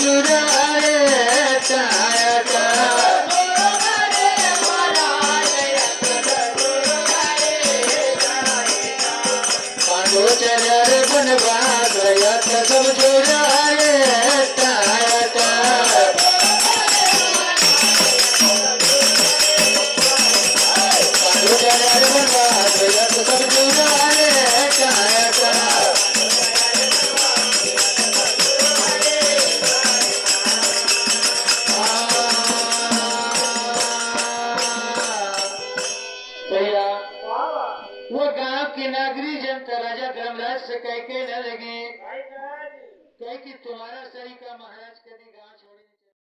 जुराए टाटा पांडो चले बनवास यत सब जुराए टाटा पांडो चले बनवास यत सब जुराए टाटा वो गांव की नागरी जनता राजा धर्मराज से कह के न लगे कह कि तुम्हारा सही का महाराज कभी गांव